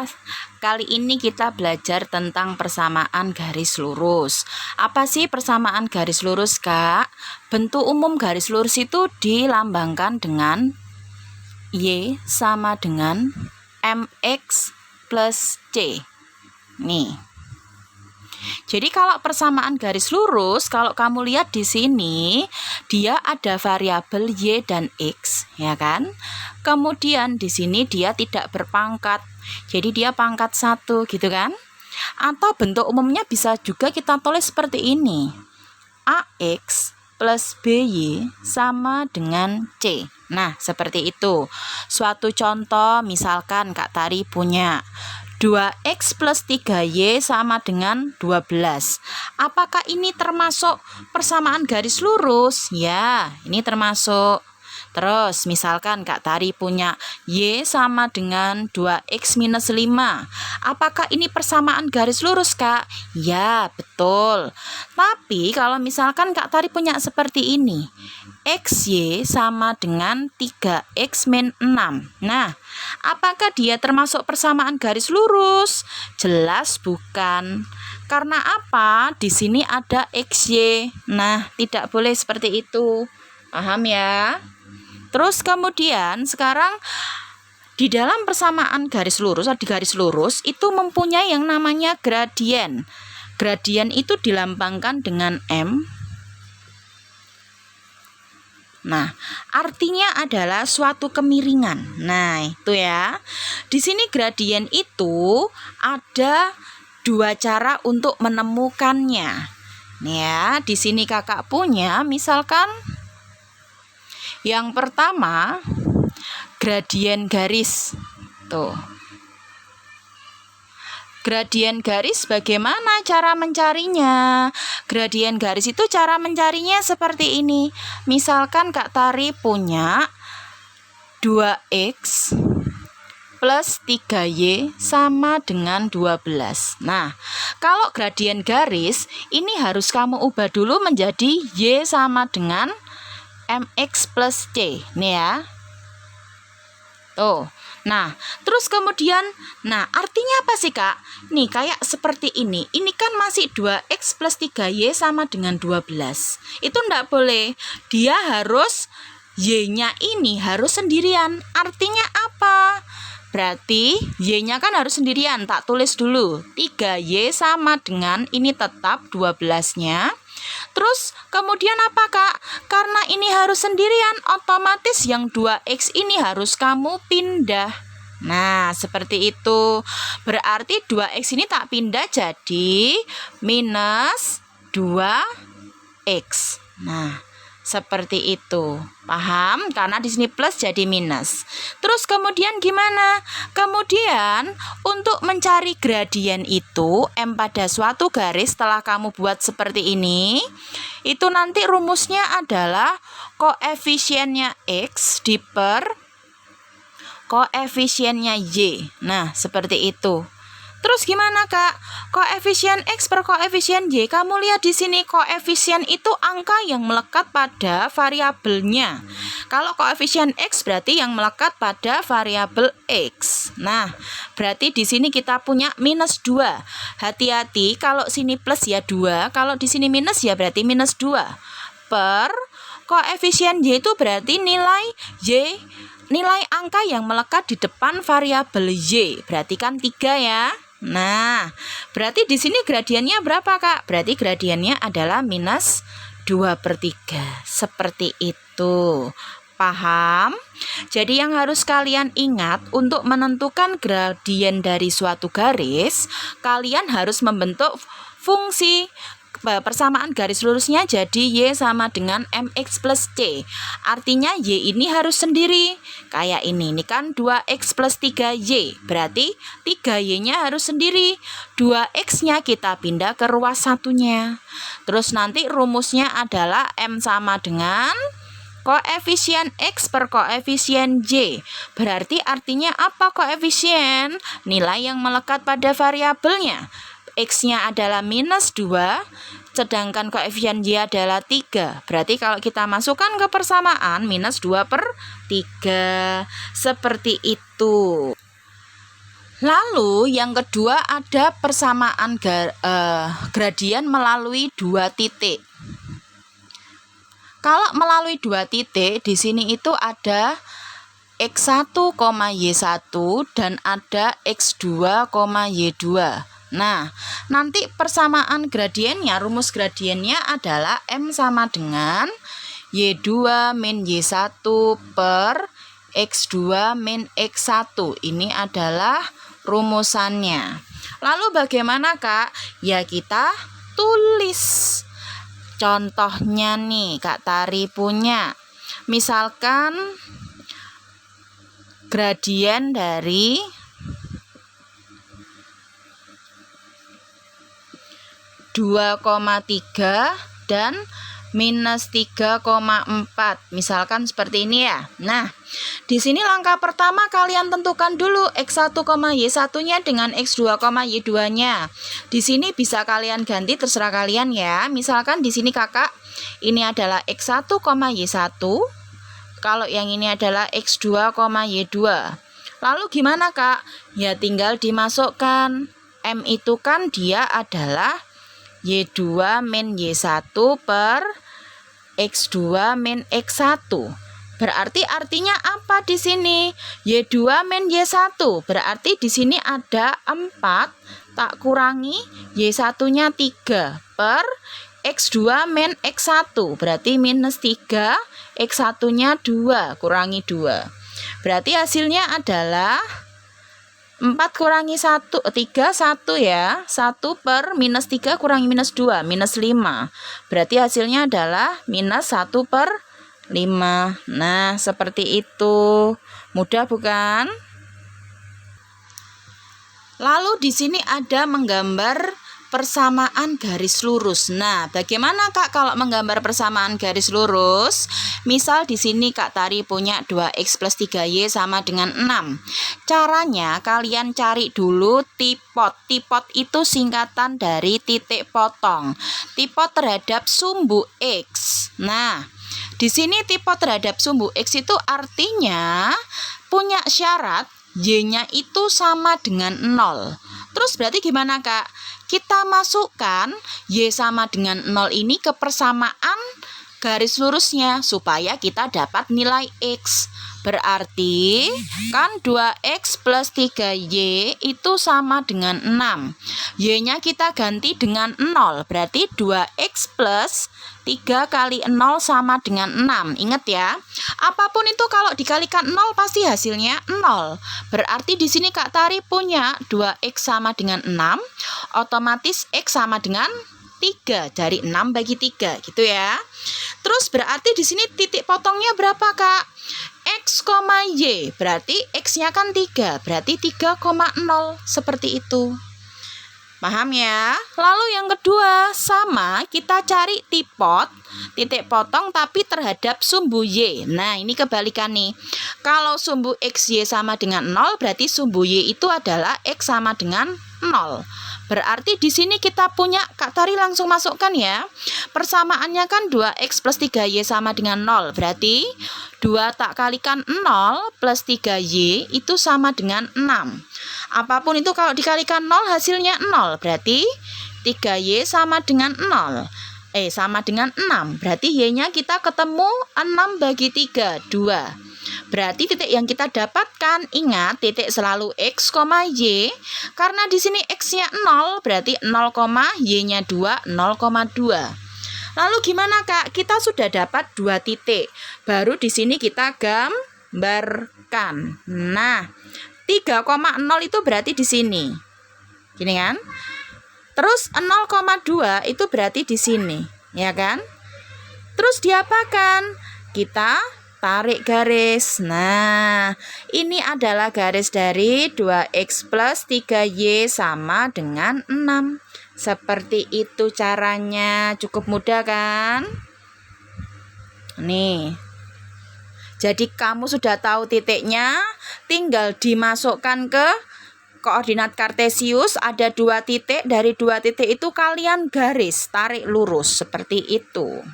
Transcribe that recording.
ya. Kali ini kita belajar tentang persamaan garis lurus. Apa sih persamaan garis lurus, Kak? Bentuk umum garis lurus itu dilambangkan dengan Y sama dengan MX plus C. Nih. Jadi kalau persamaan garis lurus, kalau kamu lihat di sini, dia ada variabel Y dan X, ya kan? Kemudian di sini dia tidak berpangkat. Jadi dia pangkat 1 gitu kan? Atau bentuk umumnya bisa juga kita tulis seperti ini. AX plus BY sama dengan C. Nah, seperti itu. Suatu contoh, misalkan Kak Tari punya 2X plus 3Y sama dengan 12. Apakah ini termasuk persamaan garis lurus? Ya, ini termasuk. Terus, misalkan Kak Tari punya Y sama dengan 2X minus 5. Apakah ini persamaan garis lurus, Kak? Ya, betul. Tapi kalau misalkan Kak Tari punya seperti ini, XY sama dengan 3X min 6. Nah, apakah dia termasuk persamaan garis lurus? Jelas bukan. Karena apa? Di sini ada XY. Nah, tidak boleh seperti itu. Paham ya? Terus kemudian sekarang di dalam persamaan garis lurus, di garis lurus itu mempunyai yang namanya gradien. Gradien itu dilambangkan dengan M. Nah, artinya adalah suatu kemiringan. Nah, itu ya. Di sini gradien itu ada dua cara untuk menemukannya. Nih ya, di sini kakak punya misalkan yang pertama gradien garis. Tuh. Gradien garis bagaimana cara mencarinya? Gradien garis itu cara mencarinya seperti ini. Misalkan Kak Tari punya 2X plus 3Y sama dengan 12. Nah, kalau gradien garis ini harus kamu ubah dulu menjadi Y sama dengan MX plus C. Nih ya. Tuh. Nah, terus kemudian, artinya apa sih, Kak? Nih, kayak seperti ini. Ini kan masih 2X plus 3Y sama dengan 12. Itu enggak boleh. Dia harus, Y-nya ini harus sendirian. Artinya apa? Berarti, Y-nya kan harus sendirian. Tak tulis dulu. 3Y sama dengan, ini tetap 12-nya. Terus kemudian apa, Kak? Karena ini harus sendirian, otomatis yang 2X ini harus kamu pindah. Nah, seperti itu. Berarti 2X ini tak pindah jadi minus 2X. Nah, seperti itu. Paham? Karena di sini plus jadi minus. Terus kemudian gimana? Kemudian untuk mencari gradien itu M pada suatu garis setelah kamu buat seperti ini, itu nanti rumusnya adalah koefisiennya X diper koefisiennya Y. Nah, seperti itu. Terus gimana, Kak? Koefisien X per koefisien Y. Kamu lihat di sini koefisien itu angka yang melekat pada variabelnya. Kalau koefisien X berarti yang melekat pada variabel X. Nah, berarti di sini kita punya minus 2. Hati-hati kalau sini plus ya 2, kalau di sini minus ya berarti minus 2. Per koefisien Y itu berarti nilai Y, nilai angka yang melekat di depan variabel Y. Berarti kan 3 ya. Nah, berarti di sini gradiennya berapa, Kak? Berarti gradiennya adalah minus 2/3. Seperti itu. Paham? Jadi yang harus kalian ingat untuk menentukan gradien dari suatu garis, kalian harus membentuk fungsi persamaan garis lurusnya jadi Y sama dengan MX plus C. Artinya Y ini harus sendiri. Kayak ini kan 2X plus 3Y. Berarti 3Y-nya harus sendiri. 2X-nya kita pindah ke ruas satunya. Terus nanti rumusnya adalah M sama dengan koefisien X per koefisien Y. Berarti artinya apa koefisien? Nilai yang melekat pada variabelnya. X-nya adalah minus 2, sedangkan koefisien Y adalah 3. Berarti kalau kita masukkan ke persamaan, minus 2/3. Seperti itu. Lalu yang kedua ada persamaan gradien melalui dua titik. Kalau melalui dua titik, di sini itu ada X1, Y1 dan ada X2, Y2. Nah, nanti persamaan gradiennya, rumus gradiennya adalah M sama dengan Y2 min Y1 per X2 min X1. Ini adalah rumusannya. Lalu bagaimana, Kak? Ya, kita tulis. Contohnya nih, Kak Tari punya. Misalkan gradien dari 2,3 dan minus 3,4. Misalkan seperti ini ya. Nah, di sini langkah pertama kalian tentukan dulu X1, Y1-nya dengan X2, Y2-nya. Di sini bisa kalian ganti, terserah kalian ya. Misalkan di sini Kakak ini adalah X1, Y1. Kalau yang ini adalah X2, Y2. Lalu gimana, Kak? Ya tinggal dimasukkan. M itu kan dia adalah Y2 min Y1 per X2 min X1. Berarti artinya apa di sini? Y2 min Y1. Berarti di sini ada 4 tak kurangi Y1-nya 3 per X2 min X1. Berarti minus 3, X1-nya 2 kurangi 2. Berarti hasilnya adalah 4 kurangi 1, 3, 1 ya. 1 per minus 3 kurangi minus 2, minus 5. Berarti hasilnya adalah minus 1 per 5. Nah, seperti itu. Mudah bukan? Lalu di sini ada menggambar persamaan garis lurus. Nah, bagaimana Kak kalau menggambar persamaan garis lurus? Misal di sini Kak Tari punya 2x plus 3y sama dengan 6. Caranya kalian cari dulu tipot. Tipot itu singkatan dari titik potong. Tipot terhadap sumbu x. Nah, di sini tipot terhadap sumbu x itu artinya punya syarat y-nya itu sama dengan 0. Terus berarti gimana, Kak? Kita masukkan y sama dengan 0 ini ke persamaan garis lurusnya supaya kita dapat nilai x. Berarti kan 2x plus 3y itu sama dengan 6. Y-nya kita ganti dengan 0. Berarti 2x plus 3 kali 0 sama dengan 6. Ingat ya, apapun itu kalau dikalikan 0 pasti hasilnya 0. Berarti di sini Kak Tari punya 2x sama dengan 6. Otomatis x sama dengan 3 dari 6 bagi 3 gitu ya. Terus berarti di sini titik potongnya berapa, Kak? X, Y. Berarti x-nya kan 3. Berarti 3,0 seperti itu. Paham ya? Lalu yang kedua, sama kita cari tipot, titik potong tapi terhadap sumbu y. Nah, ini kebalikan nih. Kalau sumbu x, y sama dengan 0, berarti sumbu y itu adalah x sama dengan 0. Berarti di sini kita punya, Kak Tari langsung masukkan ya. Persamaannya kan 2x plus 3y sama dengan 0. Berarti 2 tak kalikan 0 plus 3y itu sama dengan 6. Apapun itu kalau dikalikan 0 hasilnya 0. Berarti 3y sama dengan 0. Sama dengan 6. Berarti y-nya kita ketemu 6 bagi 3, 2. Berarti titik yang kita dapatkan, ingat titik selalu x, y. Karena di sini x-nya 0, berarti 0, y-nya 2, 0,2. Lalu gimana, Kak? Kita sudah dapat 2 titik. Baru di sini kita gambarkan. Nah, 3,0 itu berarti di sini. Gini kan? Terus 0,2 itu berarti di sini, ya kan? Terus diapakan? Kita tarik garis. Nah, ini adalah garis dari 2x plus 3y sama dengan 6. Seperti itu caranya. Cukup mudah kan? Nih. Jadi kamu sudah tahu titiknya, tinggal dimasukkan ke koordinat kartesius. Ada 2 titik, dari 2 titik itu kalian garis, tarik lurus seperti itu.